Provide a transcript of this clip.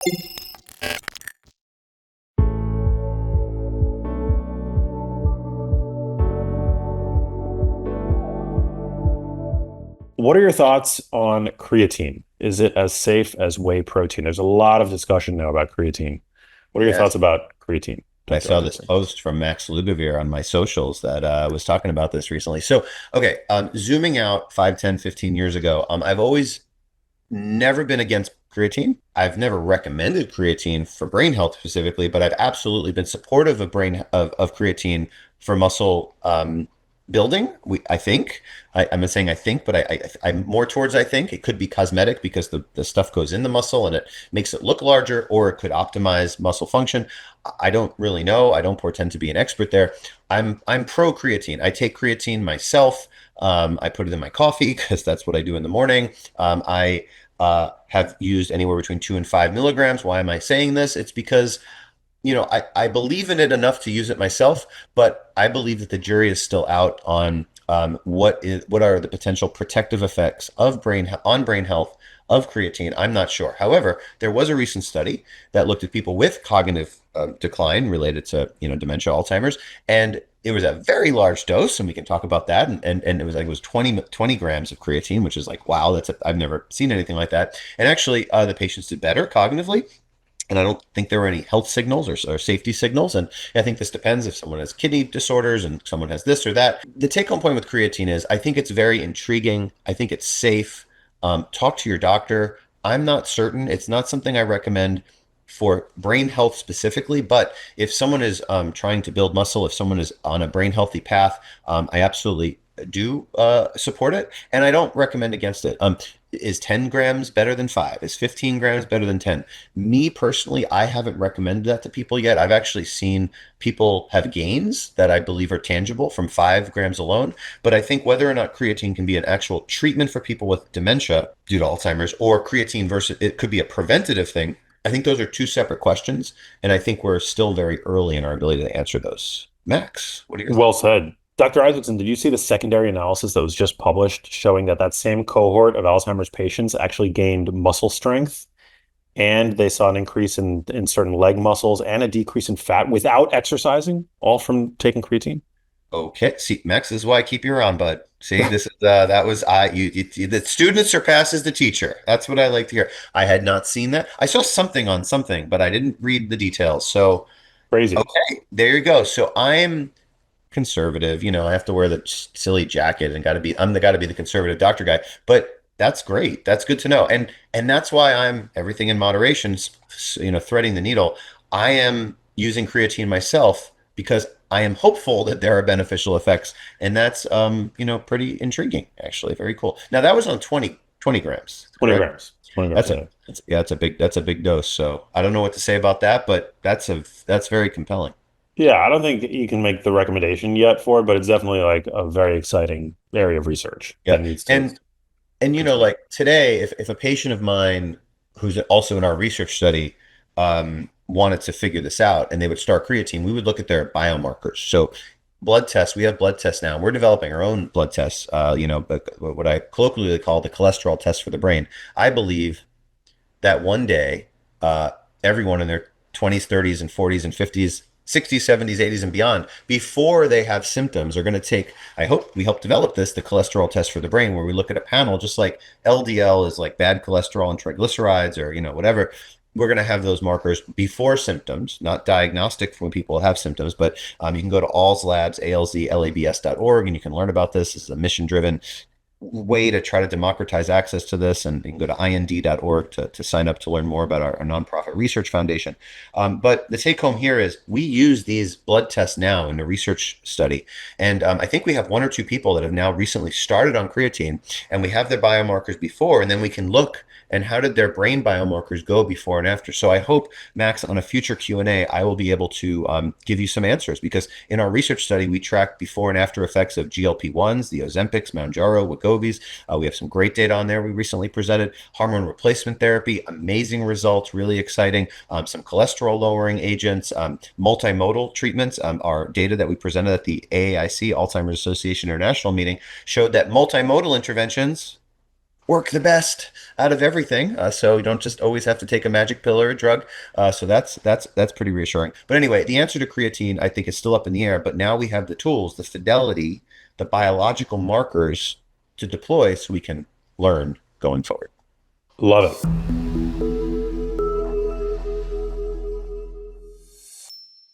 What are your thoughts on creatine? Is it as safe as whey protein? There's a lot of discussion now about creatine. What are your thoughts Yes. about creatine, I Dr. saw this Isaacson? post from Max Lugavere on my socials that was talking about this recently. So, okay, zooming out 5, 10, 15 years ago, I've always never been against creatine. I've never recommended creatine for brain health specifically, but I've absolutely been supportive of of creatine for muscle building. I think I'm not saying I think, but I'm more towards I think it could be cosmetic because the stuff goes in the muscle and it makes it look larger, or it could optimize muscle function. I don't really know. I don't pretend to be an expert there. I'm pro creatine. I take creatine myself. I put it in my coffee because that's what I do in the morning. I have used anywhere between 2 and 5 milligrams. Why am I saying this? It's because I believe in it enough to use it myself, but I believe that the jury is still out on what are the potential protective effects of brain health of creatine. I'm not sure. However, there was a recent study that looked at people with cognitive decline related to dementia, Alzheimer's, and it was a very large dose, and we can talk about that. And it was like it was 20 grams of creatine, which is like wow, I've never seen anything like that. And actually, the patients did better cognitively, and I don't think there were any health signals or safety signals. And I think this depends if someone has kidney disorders and someone has this or that. The take home point with creatine is I think it's very intriguing. I think it's safe. Talk to your doctor. I'm not certain. It's not something I recommend for brain health specifically, but if someone is trying to build muscle, if someone is on a brain healthy path, I absolutely do support it, and I don't recommend against it. Is 10 grams better than 5? Is 15 grams better than 10? Me personally, I haven't recommended that to people yet. I've actually seen people have gains that I believe are tangible from 5 grams alone. But I think whether or not creatine can be an actual treatment for people with dementia due to Alzheimer's, or creatine versus it could be a preventative thing, I think those are two separate questions. And I think we're still very early in our ability to answer those. Max, what are your Well thoughts? said. Dr. Isaacson, did you see the secondary analysis that was just published showing that that same cohort of Alzheimer's patients actually gained muscle strength and they saw an increase in certain leg muscles and a decrease in fat without exercising, all from taking creatine? Okay, see, Max, this is why I keep you around, bud. See, this is that was I the student surpasses the teacher. That's what I like to hear. I had not seen that. I saw something on something, but I didn't read the details. So, Crazy. okay, there you go. So I'm conservative. I have to wear the silly jacket and I'm the got to be the conservative doctor guy. But that's great. That's good to know. And that's why I'm everything in moderation, threading the needle. I am using creatine myself because I am hopeful that there are beneficial effects, and that's pretty intriguing actually. Very cool. Now that was on 20 grams, 20 correct? grams. 20 grams, That's a yeah. yeah, that's a big dose. So I don't know what to say about that, but that's very compelling. Yeah, I don't think you can make the recommendation yet for it, but it's definitely like a very exciting area of research that Yeah. needs to And continue. like today, if a patient of mine who's also in our research study wanted to figure this out and they would start creatine, we would look at their biomarkers. So blood tests, we have blood tests now. We're developing our own blood tests, but what I colloquially call the cholesterol test for the brain. I believe that one day, uh, everyone in their 20s, 30s, and 40s and 50s, 60s, 70s, 80s, and beyond, before they have symptoms, are going to take, I hope we help develop this, the cholesterol test for the brain, where we look at a panel, just like LDL is like bad cholesterol and triglycerides or, whatever. We're going to have those markers before symptoms, not diagnostic for when people have symptoms, but you can go to Alls Labs, alzlabs.org, and you can learn about this. This is a mission driven way to try to democratize access to this, and you can go to ind.org to sign up to learn more about our nonprofit research foundation. But the take home here is we use these blood tests now in the research study. And I think we have one or two people that have now recently started on creatine, and we have their biomarkers before, and then we can look and how did their brain biomarkers go before and after. So I hope, Max, on a future Q&A, I will be able to give you some answers, because in our research study, we track before and after effects of GLP-1s, the Ozempics, Mounjaro, Wegovy's. We have some great data on there we recently presented. Hormone replacement therapy, amazing results, really exciting. Some cholesterol lowering agents, multimodal treatments. Our data that we presented at the AAIC, Alzheimer's Association International meeting, showed that multimodal interventions work the best out of everything. So you don't just always have to take a magic pill or a drug. So that's pretty reassuring. But anyway, the answer to creatine, I think, is still up in the air. But now we have the tools, the fidelity, the biological markers to deploy, so we can learn going forward. Love it.